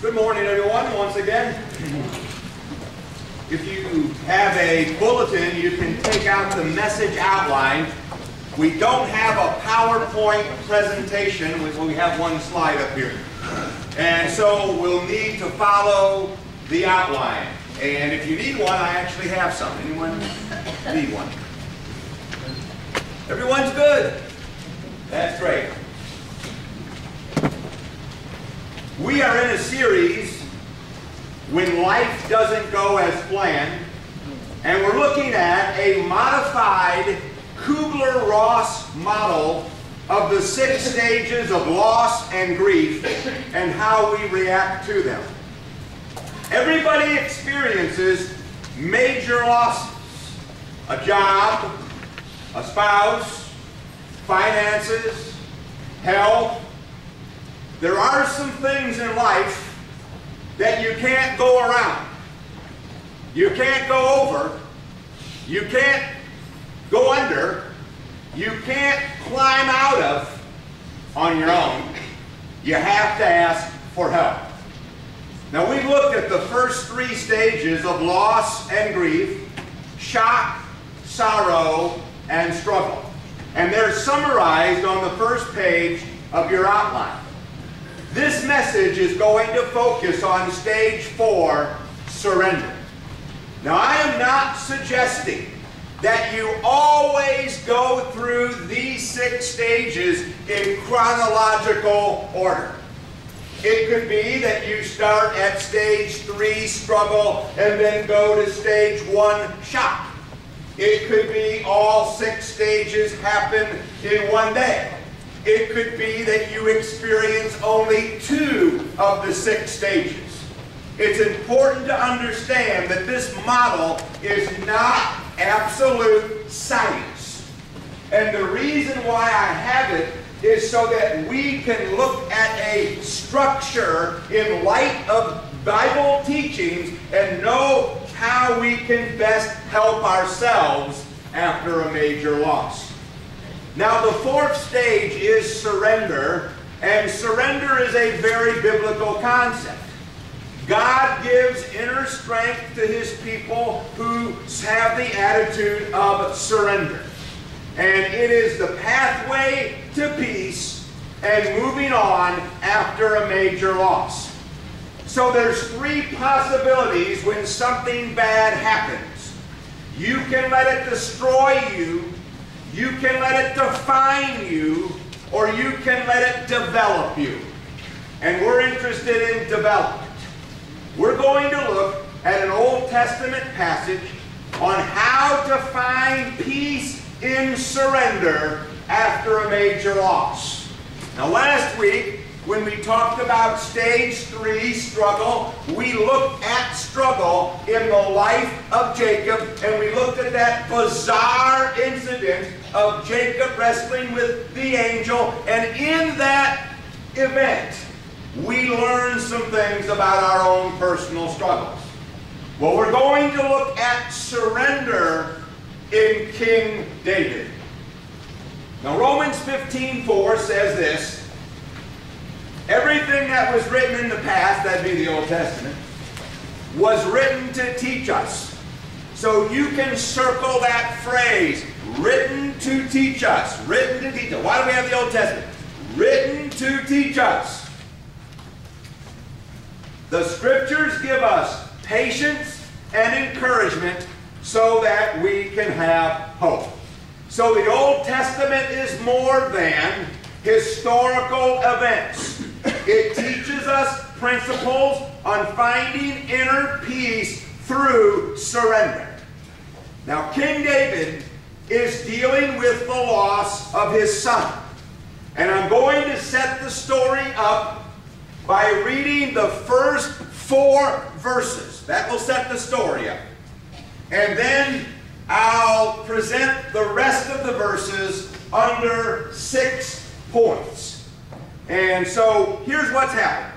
Good morning, everyone, once again. If you have a bulletin, you can take out the message outline. We don't have a PowerPoint presentation. We have one slide up here. And so we'll need to follow the outline. And if you need one, I actually have some. Anyone need one? Everyone's good. That's great. We are in a series, When Life Doesn't Go as Planned, and we're looking at a modified Kubler-Ross model of the 6 stages of loss and grief and how we react to them. Everybody experiences major losses: a job, a spouse, finances, health. There are some things in life that you can't go around. You can't go over. You can't go under. You can't climb out of on your own. You have to ask for help. Now, we've looked at the first 3 stages of loss and grief: shock, sorrow, and struggle. And they're summarized on the first page of your outline. This message is going to focus on stage 4, surrender. Now, I am not suggesting that you always go through these 6 stages in chronological order. It could be that you start at stage 3, struggle, and then go to stage 1, shock. It could be all 6 stages happen in one day. It could be that you experience only 2 of the 6 stages. It's important to understand that this model is not absolute science. And the reason why I have it is so that we can look at a structure in light of Bible teachings and know how we can best help ourselves after a major loss. Now, the 4th stage is surrender, and surrender is a very biblical concept. God gives inner strength to His people who have the attitude of surrender. And it is the pathway to peace and moving on after a major loss. So there's 3 possibilities when something bad happens. You can let it destroy you, you can let it define you, or you can let it develop you. And we're interested in development. We're going to look at an Old Testament passage on how to find peace in surrender after a major loss. Now, last week, when we talked about stage 3, struggle, we looked at struggle in the life of Jacob, and we looked at that bizarre incident of Jacob wrestling with the angel, and in that event, we learned some things about our own personal struggles. Well, we're going to look at surrender in King David. Now, Romans 15:4 says this: everything that was written in the past, that'd be the Old Testament, was written to teach us. So you can circle that phrase, written to teach us. Written to teach us. Why do we have the Old Testament? Written to teach us. The Scriptures give us patience and encouragement so that we can have hope. So the Old Testament is more than historical events. It teaches us principles on finding inner peace through surrender. Now, King David is dealing with the loss of his son. And I'm going to set the story up by reading the first 4 verses. That will set the story up. And then I'll present the rest of the verses under 6 points. And so here's what's happened.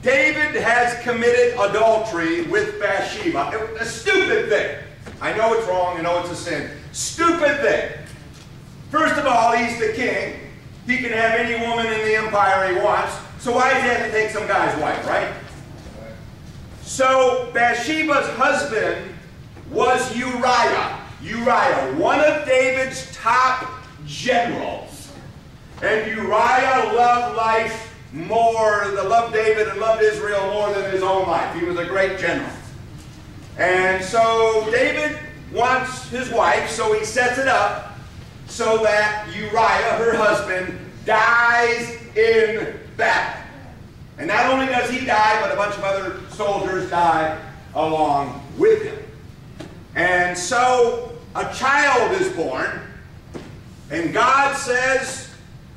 David has committed adultery with Bathsheba. A stupid thing. I know it's wrong. I know it's a sin. Stupid thing. First of all, he's the king. He can have any woman in the empire he wants. So why does he have to take some guy's wife, right? So Bathsheba's husband was Uriah. Uriah, one of David's top generals. And Uriah loved life more, loved David and loved Israel more than his own life. He was a great general. And so David wants his wife, so he sets it up so that Uriah, her husband, dies in battle. And not only does he die, but a bunch of other soldiers die along with him. And so a child is born, and God says,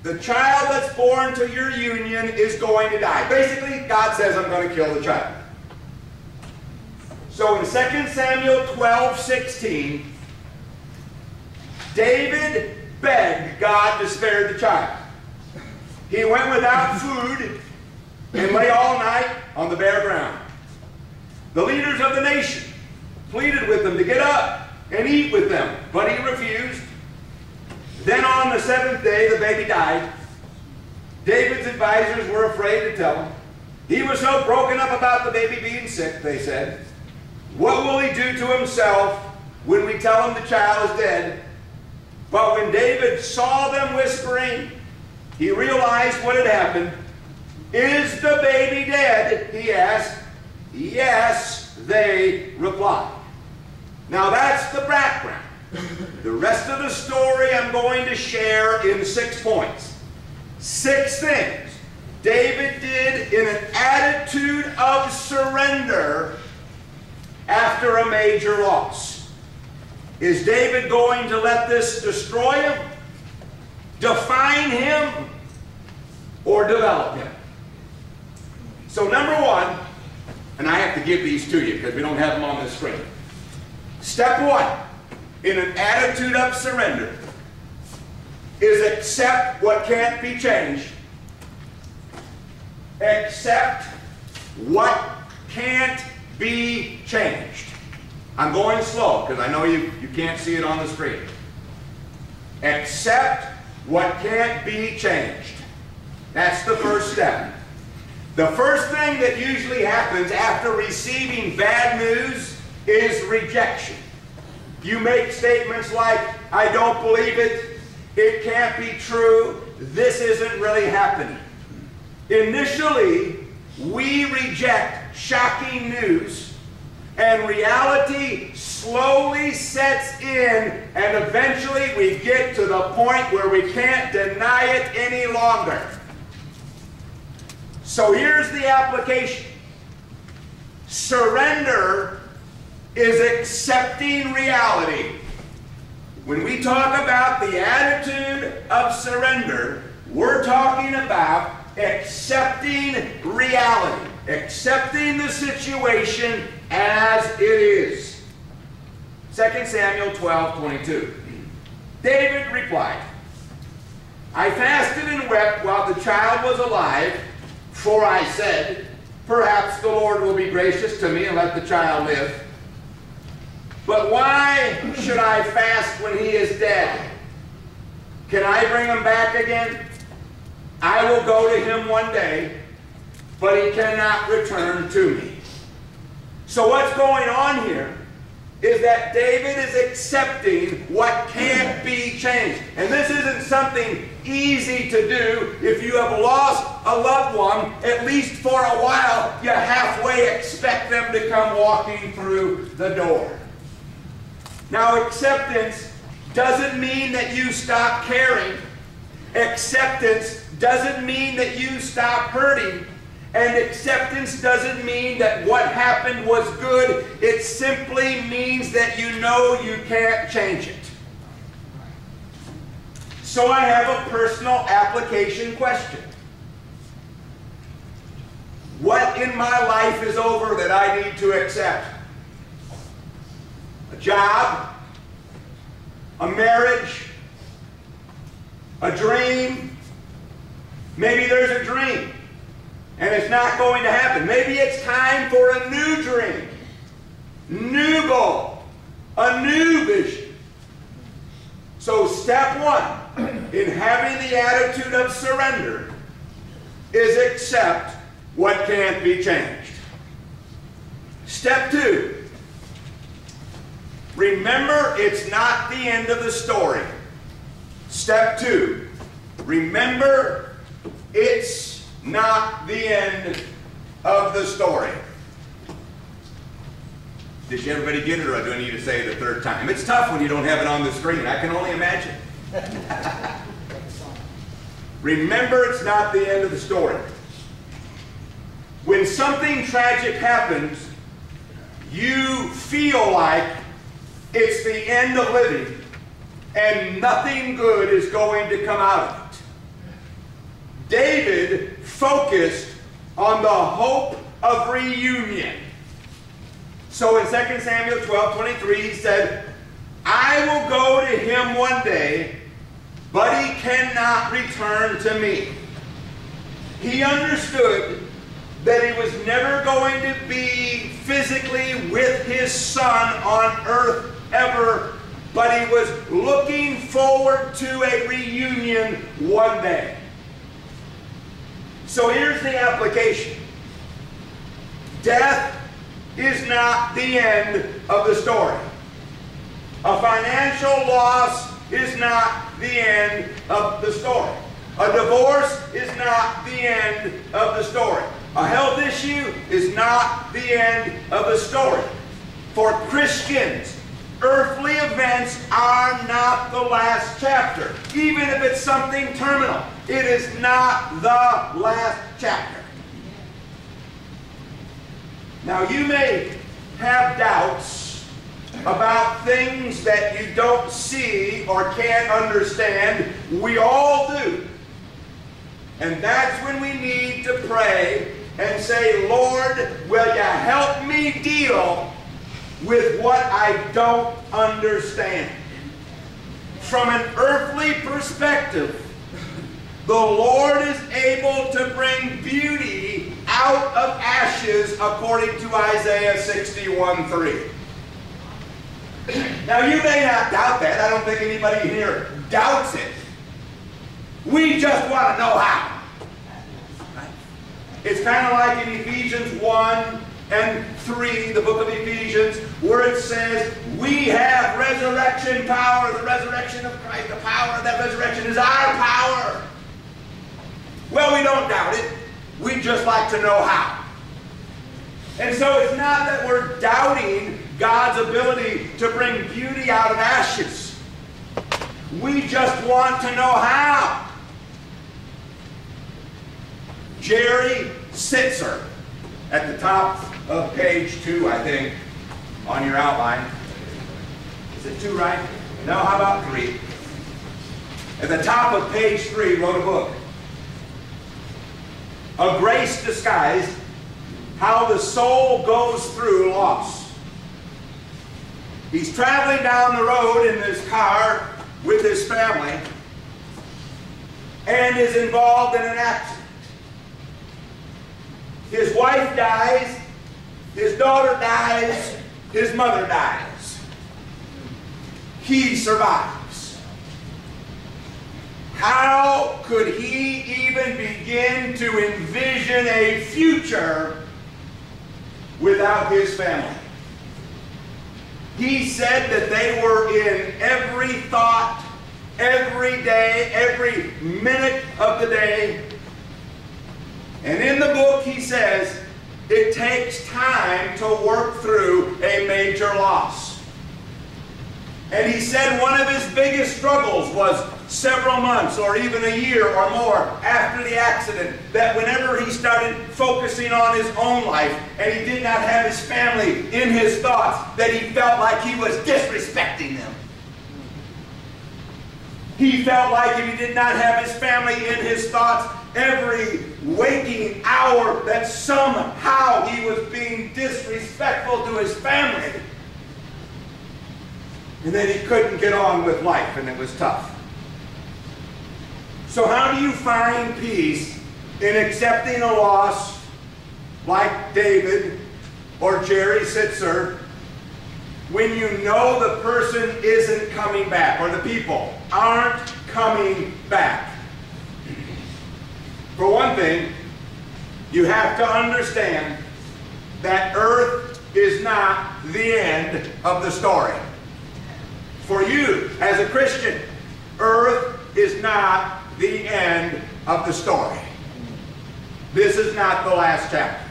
the child that's born to your union is going to die. Basically, God says, I'm going to kill the child. So in 2 Samuel 12:16, David begged God to spare the child. He went without food and lay all night on the bare ground. The leaders of the nation pleaded with him to get up and eat with them, but he refused. Then on the seventh day, the baby died. David's advisors were afraid to tell him. He was so broken up about the baby being sick, they said. What will he do to himself when we tell him the child is dead? But when David saw them whispering, he realized what had happened. Is the baby dead? He asked. Yes, they replied. Now that's the background. The rest of the story I'm going to share in 6 points. 6 things David did in an attitude of surrender after a major loss. Is David going to let this destroy him, define him, or develop him? So number 1, and I have to give these to you because we don't have them on the screen. Step 1 in an attitude of surrender is accept what can't be changed. Accept what can't be changed. I'm going slow because I know you can't see it on the screen. Accept what can't be changed. That's the first step. The first thing that usually happens after receiving bad news is rejection. You make statements like, I don't believe it, it can't be true, this isn't really happening. Initially, we reject shocking news, and reality slowly sets in, and eventually we get to the point where we can't deny it any longer. So here's the application. Surrender is accepting reality. When we talk about the attitude of surrender, we're talking about accepting reality, accepting the situation as it is. 2 Samuel 12:22. David replied, I fasted and wept while the child was alive, for I said, perhaps the Lord will be gracious to me and let the child live. But why should I fast when he is dead? Can I bring him back again? I will go to him one day, but he cannot return to me. So what's going on here is that David is accepting what can't be changed. And this isn't something easy to do. If you have lost a loved one, at least for a while, you halfway expect them to come walking through the door. Now, acceptance doesn't mean that you stop caring. Acceptance doesn't mean that you stop hurting. And acceptance doesn't mean that what happened was good. It simply means that you know you can't change it. So I have a personal application question. What in my life is over that I need to accept? A job, a marriage, a dream. Maybe there's a dream and it's not going to happen. Maybe it's time for a new dream, new goal, a new vision. So step 1 in having the attitude of surrender is accept what can't be changed. Step 2. Remember, it's not the end of the story. Step 2. Remember, it's not the end of the story. Did everybody get it, or do I need to say it a third time? It's tough when you don't have it on the screen. I can only imagine. Remember, it's not the end of the story. When something tragic happens, you feel like it's the end of living and nothing good is going to come out of it. David focused on the hope of reunion. So in 2 Samuel 12:23, he said, I will go to him one day, but he cannot return to me. He understood that he was never going to be physically with his son on earth ever, but he was looking forward to a reunion one day. So here's the application. Death is not the end of the story. A financial loss is not the end of the story. A divorce is not the end of the story. A health issue is not the end of the story. For Christians, earthly events are not the last chapter. Even if it's something terminal, it is not the last chapter. Now, you may have doubts about things that you don't see or can't understand. We all do. And that's when we need to pray and say, Lord, will you help me deal with what I don't understand? From an earthly perspective, the Lord is able to bring beauty out of ashes, according to Isaiah 61:3. Now, you may not doubt that. I don't think anybody here doubts it. We just want to know how. It's kind of like in Ephesians 1 and 3, the book of Ephesians, where it says, we have resurrection power, the resurrection of Christ. The power of that resurrection is our power. Well, we don't doubt it. We just like to know how. And so it's not that we're doubting God's ability to bring beauty out of ashes. We just want to know how. Jerry Sitzer, at the top of page 2, I think, on your outline. Is it 2 right? No, how about 3? At the top of page 3, wrote a book. A Grace Disguised, How the Soul Goes Through Loss. He's traveling down the road in this car with his family and is involved in an accident. His wife dies, his daughter dies, his mother dies. He survives. How could he even begin to envision a future without his family? He said that they were in every thought, every day, every minute of the day. And in the book he says, it takes time to work through a major loss. And he said one of his biggest struggles was several months or even a year or more after the accident, that whenever he started focusing on his own life and he did not have his family in his thoughts, that he felt like he was disrespecting them. He felt like if he did not have his family in his thoughts, every waking hour, that somehow he was being disrespectful to his family. And then he couldn't get on with life, and it was tough. So how do you find peace in accepting a loss like David or Jerry Sitzer when you know the person isn't coming back, or the people aren't coming back? For one thing, you have to understand that earth is not the end of the story. For you, as a Christian, earth is not the end of the story. This is not the last chapter.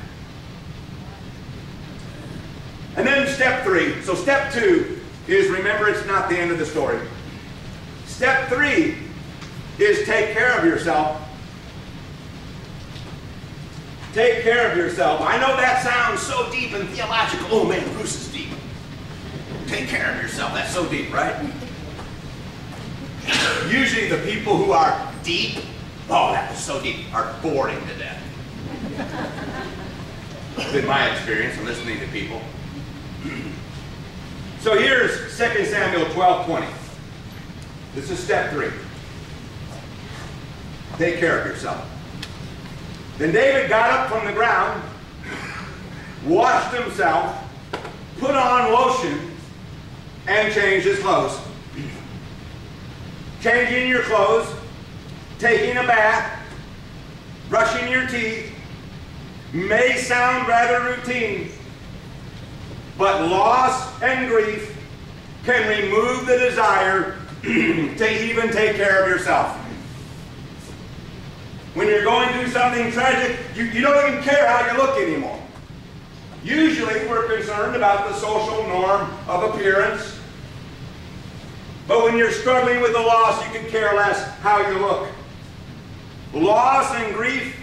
And then step 3. So step 2 is, remember, it's not the end of the story. Step 3 is take care of yourself. Take care of yourself. I know that sounds so deep and theological. Oh man, Bruce is deep. Take care of yourself. That's so deep, right? Usually the people who are deep, oh, that was so deep, are boring to death. It's been my experience in listening to people. So here's 2 Samuel 12:20. This is step 3. Take care of yourself. Then David got up from the ground, washed himself, put on lotion, and changed his clothes. Changing your clothes, taking a bath, brushing your teeth may sound rather routine, but loss and grief can remove the desire to even take care of yourself. When you're going through something tragic, you don't even care how you look anymore. Usually we're concerned about the social norm of appearance, but when you're struggling with a loss, you can care less how you look. Loss and grief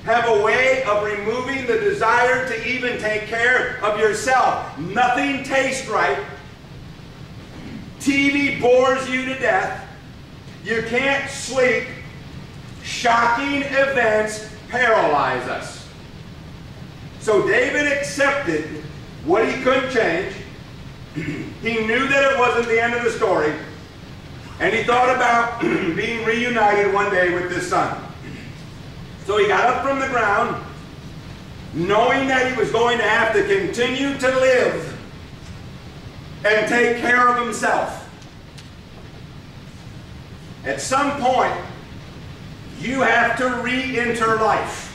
have a way of removing the desire to even take care of yourself. Nothing tastes right. TV bores you to death. You can't sleep. Shocking events paralyze us. So David accepted what he couldn't change. He knew that it wasn't the end of the story. And he thought about being reunited one day with his son. So he got up from the ground, knowing that he was going to have to continue to live and take care of himself. At some point, you have to re-enter life.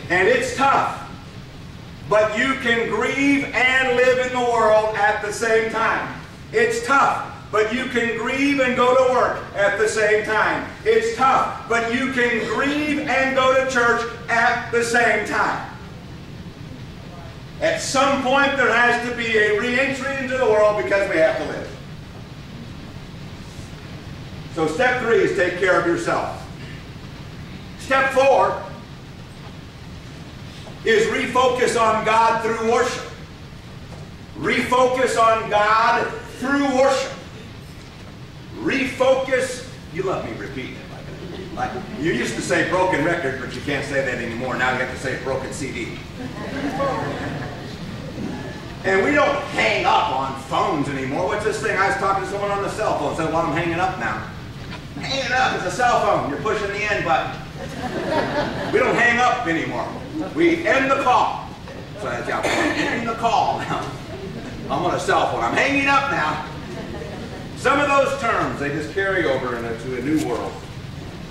And it's tough, but you can grieve and live in the world at the same time. It's tough, but you can grieve and go to work at the same time. It's tough, but you can grieve and go to church at the same time. At some point, there has to be a re-entry into the world because we have to live. So step 3 is take care of yourself. Step 4 is refocus on God through worship. Refocus on God through worship. Refocus. You love me repeating it. Like you used to say broken record, but you can't say that anymore. Now you have to say broken CD. And we don't hang up on phones anymore. What's this thing? I was talking to someone on the cell phone. Said, well, I'm hanging up now. Hanging up is a cell phone. You're pushing the end button. We don't hang up anymore. We end the call. So that's how I'm ending the call now. I'm on a cell phone. I'm hanging up now. Some of those terms, they just carry over into a new world.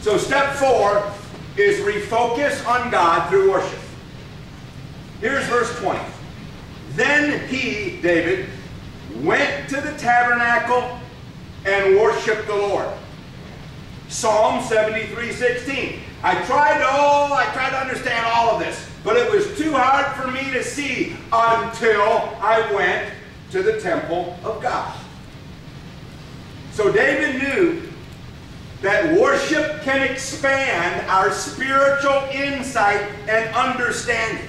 So step 4 is refocus on God through worship. Here's verse 20. Then he, David, went to the tabernacle and worshiped the Lord. Psalm 73:16. I tried to understand all of this, but it was too hard for me to see until I went to the temple of God. So David knew that worship can expand our spiritual insight and understanding.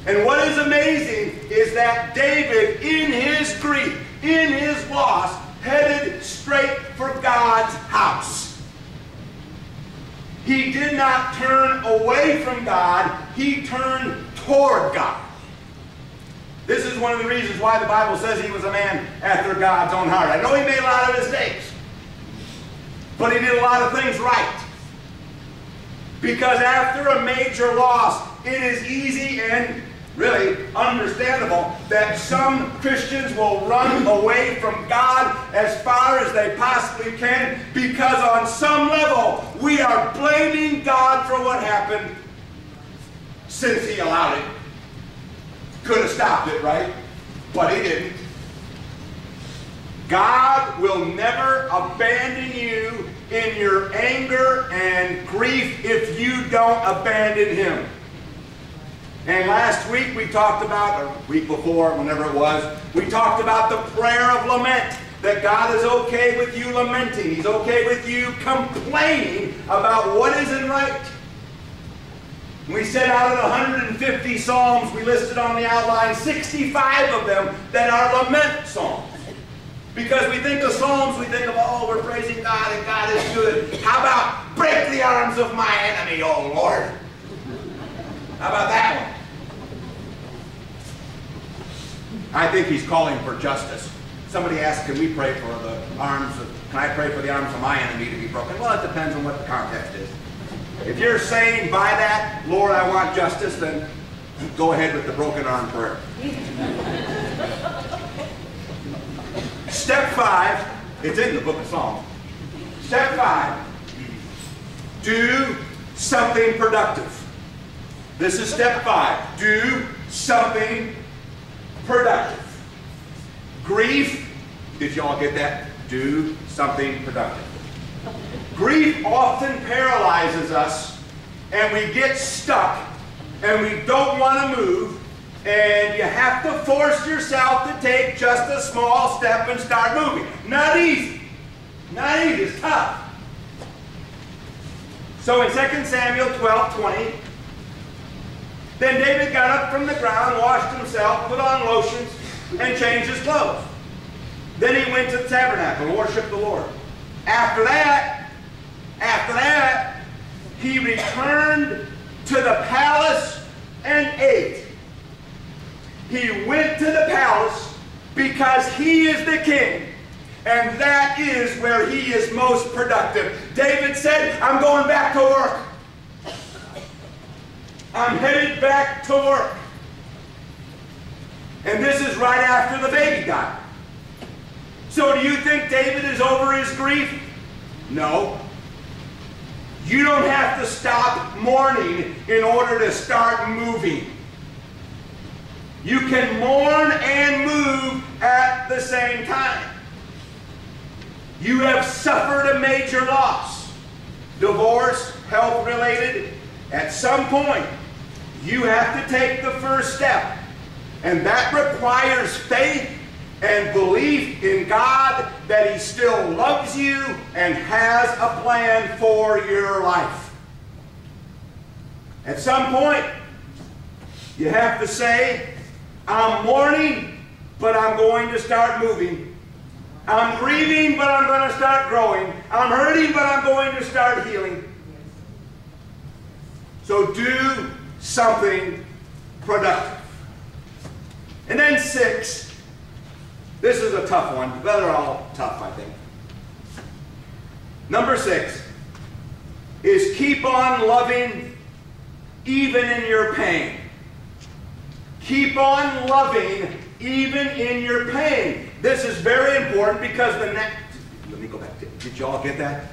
And what is amazing is that David, in his grief, in his loss, headed straight for God's house. He did not turn away from God, he turned toward God. This is one of the reasons why the Bible says he was a man after God's own heart. I know he made a lot of mistakes, but he did a lot of things right. Because after a major loss, it is easy and really understandable that some Christians will run away from God as far as they possibly can, because on some level we are blaming God for what happened since He allowed it. Could have stopped it, right? But He didn't. God will never abandon you in your anger and grief if you don't abandon Him. And last week we talked about, or week before, whenever it was, we talked about the prayer of lament. That God is okay with you lamenting. He's okay with you complaining about what isn't right. We said out of the 150 psalms we listed on the outline, 65 of them that are lament psalms. Because we think of psalms, we think of, oh, we're praising God and God is good. How about break the arms of my enemy, oh Lord? How about that one? I think he's calling for justice. Somebody asked, can we pray for the arms of, can I pray for the arms of my enemy to be broken? Well, it depends on what the context is. If you're saying by that, Lord, I want justice, then go ahead with the broken arm prayer. Step 5, it's in the book of Psalms. Step 5, do something productive. This is step 5. Do something productive. Grief, did y'all get that? Do something productive. Grief often paralyzes us, and we get stuck, and we don't want to move, and you have to force yourself to take just a small step and start moving. Not easy. Not easy. It's tough. So in 2 Samuel 12:20, then David got up from the ground, washed himself, put on lotions, and changed his clothes. Then he went to the tabernacle and worshiped the Lord. After that, he returned to the palace and ate. He went to the palace because he is the king, and that is where he is most productive. David said, I'm going back to work. I'm headed back to work. And this is right after the baby died. So do you think David is over his grief? No. You don't have to stop mourning in order to start moving. You can mourn and move at the same time. You have suffered a major loss. Divorce, health-related. At some point, you have to take the first step. And that requires faith and belief in God that He still loves you and has a plan for your life. At some point, you have to say, I'm mourning, but I'm going to start moving. I'm grieving, but I'm going to start growing. I'm hurting, but I'm going to start healing. So do something productive. And then 6, this is a tough one. Well, they're all tough, I think. Number 6 is keep on loving even in your pain. Keep on loving even in your pain. This is very important because let me go back. Did you all get that?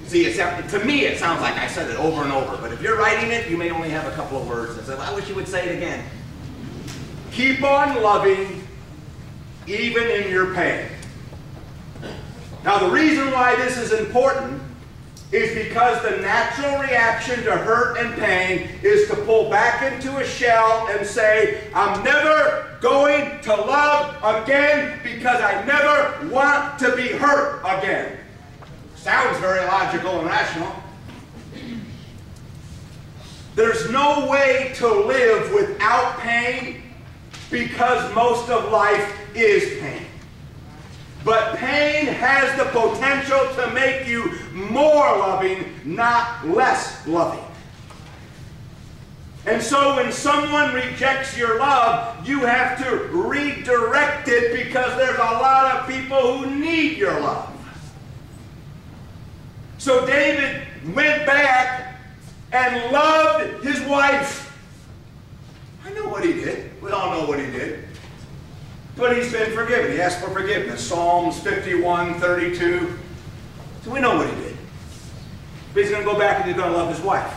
See, to me it sounds like I said it over and over, but if you're writing it, you may only have a couple of words. And say, well, I wish you would say it again. Keep on loving even in your pain. Now, the reason why this is important is because the natural reaction to hurt and pain is to pull back into a shell and say, I'm never going to love again because I never want to be hurt again. Sounds very logical and rational. There's no way to live without pain because most of life is pain. But pain has the potential to make you more loving, not less loving. And so when someone rejects your love, you have to redirect it because there's a lot of people who need your love. So David went back and loved his wife. I know what he what he did, but he's been forgiven. He asked for forgiveness. Psalms 51, 32. So we know what he did. But he's going to go back and he's going to love his wife.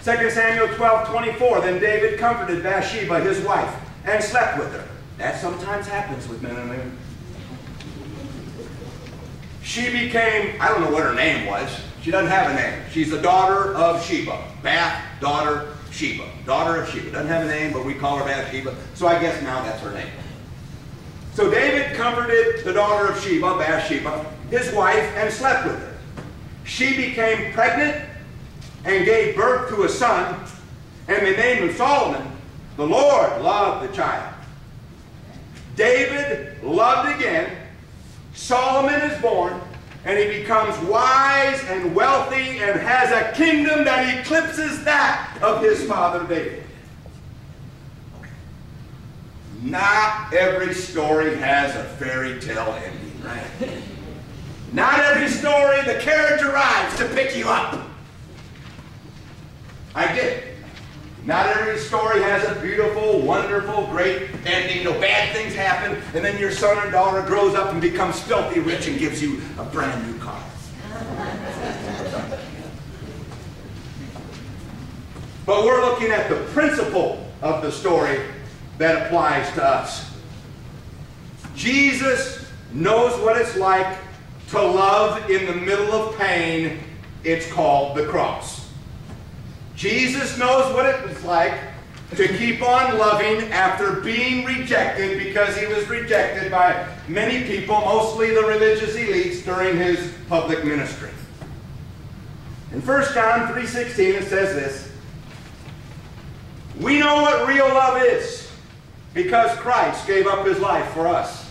2 Samuel 12, 24. Then David comforted Bathsheba, his wife, and slept with her. That sometimes happens with men and women. She became, I don't know what her name was. She doesn't have a name. She's the daughter of Sheba. Bath, daughter, Sheba. Daughter of Sheba. Doesn't have a name, but we call her Bathsheba. So I guess now that's her name. So David comforted the daughter of Sheba, Bathsheba, his wife, and slept with her. She became pregnant and gave birth to a son, and they named him Solomon. The Lord loved the child. David loved again. Solomon is born, and he becomes wise and wealthy and has a kingdom that eclipses that of his father David. Not every story has a fairy tale ending, right? Not every story the carriage arrives to pick you up. I get it. Not every story has a beautiful, wonderful, great ending. No bad things happen, and then your son or daughter grows up and becomes filthy rich and gives you a brand new car. But we're looking at the principle of the story that applies to us. Jesus knows what it's like to love in the middle of pain. It's called the cross. Jesus knows what it was like to keep on loving after being rejected, because he was rejected by many people, mostly the religious elites, during his public ministry. In 1 John 3:16 it says this: we know what real love is because Christ gave up his life for us.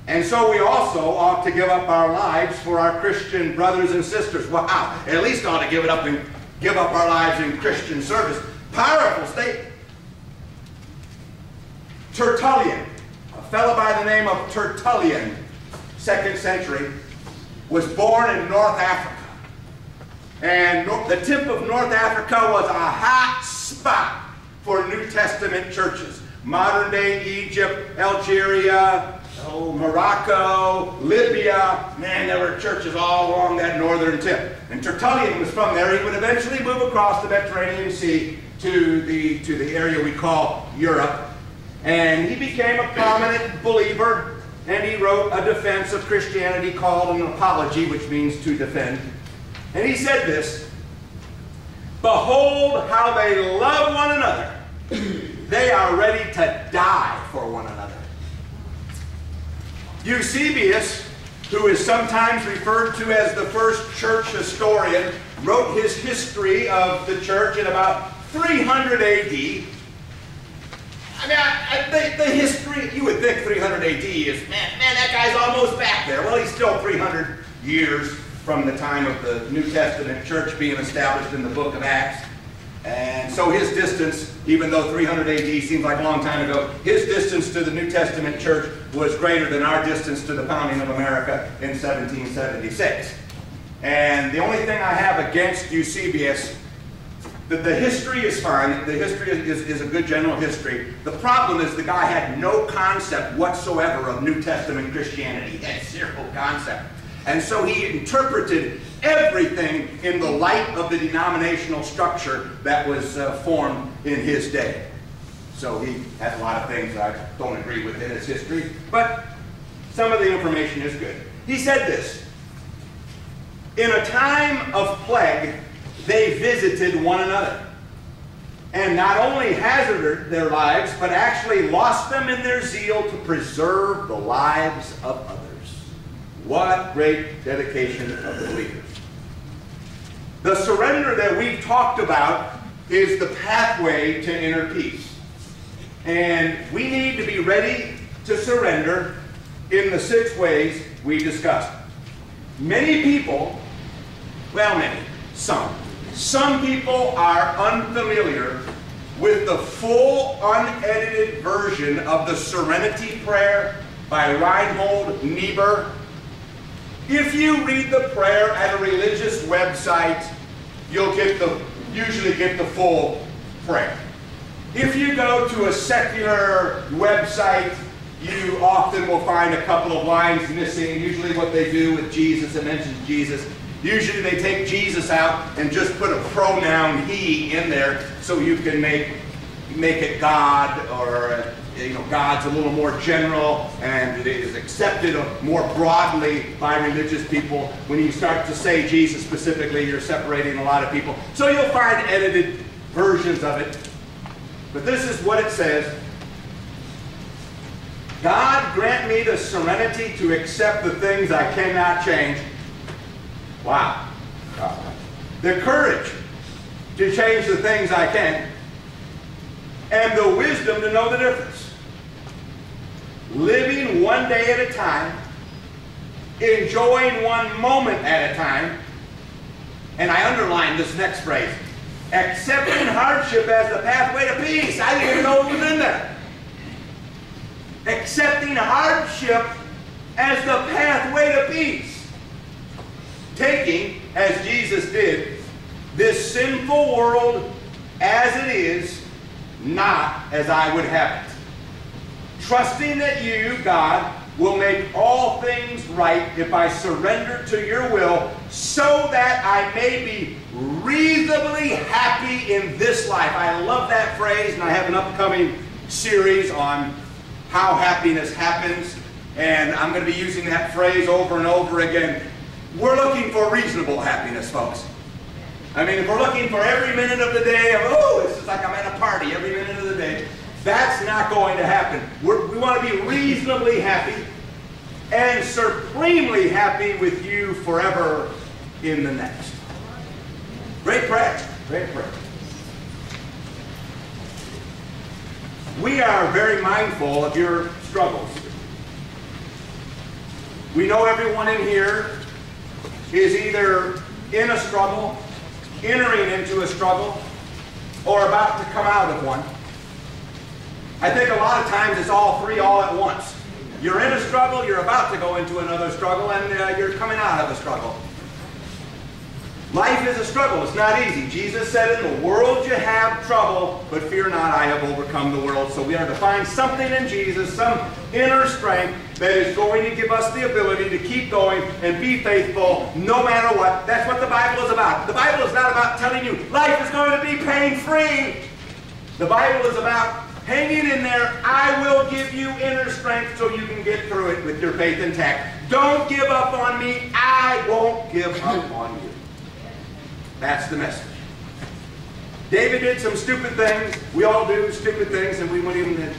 And so we also ought to give up our lives for our Christian brothers and sisters. Wow, at least ought to give up our lives in Christian service. Powerful statement. Tertullian, a fellow by the name of Tertullian, 2nd century, was born in North Africa. And the tip of North Africa was a hot spot for New Testament churches. Modern day Egypt, Algeria, Morocco, Libya. Man, there were churches all along that northern tip. And Tertullian was from there. He would eventually move across the Mediterranean Sea to the area we call Europe. And he became a prominent believer, and he wrote a defense of Christianity called an apology, which means to defend. And he said this: behold how they love one another. They are ready to die for one another. Eusebius, who is sometimes referred to as the first church historian, wrote his history of the church in about 300 AD. I mean, the history, you would think 300 AD is, man, that guy's almost back there. Well, he's still 300 years from the time of the New Testament church being established in the book of Acts. And so his distance, even though 300 AD seems like a long time ago, his distance to the New Testament church was greater than our distance to the founding of America in 1776. And the only thing I have against Eusebius, that the history is fine, the history is a good general history. The problem is the guy had no concept whatsoever of New Testament Christianity. He had zero concept. And so he interpreted everything in the light of the denominational structure that was formed in his day. So he has a lot of things I don't agree with in his history, but some of the information is good. He said this: in a time of plague, they visited one another, and not only hazarded their lives, but actually lost them in their zeal to preserve the lives of others. What great dedication of the believers. The surrender that we've talked about is the pathway to inner peace. And we need to be ready to surrender in the 6 ways we discussed. Many people, well, some people are unfamiliar with the full unedited version of the Serenity Prayer by Reinhold Niebuhr. If you read the prayer at a religious website, you'll usually get the full prayer. If you go to a secular website, you often will find a couple of lines missing. Usually what they do with Jesus, it mentions Jesus. Usually they take Jesus out and just put a pronoun he in there so you can make it God, or God's a little more general and it is accepted more broadly by religious people. When you start to say Jesus specifically, you're separating a lot of people. So you'll find edited versions of it. But this is what it says. God grant me the serenity to accept the things I cannot change. Wow. The courage to change the things I can. And the wisdom to know the difference. Living one day at a time. Enjoying one moment at a time. And I underline this next phrase. Accepting hardship as the pathway to peace. I didn't even know it was in there. Accepting hardship as the pathway to peace. Taking, as Jesus did, this sinful world as it is, not as I would have it. Trusting that you, God, will make all things right if I surrender to your will, so that I may be reasonably happy in this life. I love that phrase, and I have an upcoming series on how happiness happens, and I'm going to be using that phrase over and over again. We're looking for reasonable happiness, folks. I mean, if we're looking for every minute of the day, it's just like I'm at a party every minute of the day, that's not going to happen. We want to be reasonably happy and supremely happy with you forever in the next. Great prayer. Great prayer. We are very mindful of your struggles. We know everyone in here is either in a struggle, entering into a struggle, or about to come out of one. I think a lot of times it's all three all at once. You're in a struggle, you're about to go into another struggle, and you're coming out of a struggle. Life is a struggle. It's not easy. Jesus said, in the world you have trouble, but fear not, I have overcome the world. So we are to find something in Jesus, some inner strength that is going to give us the ability to keep going and be faithful no matter what. That's what the Bible is about. The Bible is not about telling you life is going to be pain-free. The Bible is about hanging in there. I will give you inner strength so you can get through it with your faith intact. Don't give up on me. I won't give up on you. That's the message. David did some stupid things. We all do stupid things, and we wouldn't even,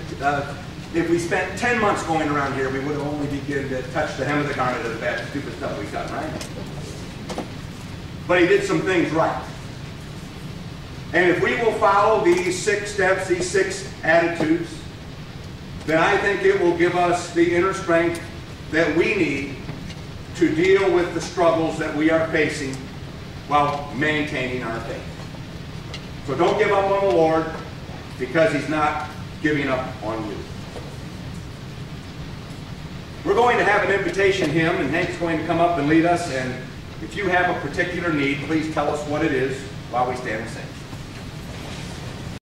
if we spent 10 months going around here, we would have only begun to touch the hem of the garment of the bad stupid stuff we've done, right? But he did some things right. And if we will follow these 6 steps, these 6 attitudes, then I think it will give us the inner strength that we need to deal with the struggles that we are facing while maintaining our faith. So don't give up on the Lord, because he's not giving up on you. We're going to have an invitation hymn, and Hank's going to come up and lead us. And if you have a particular need, please tell us what it is while we stand and sing.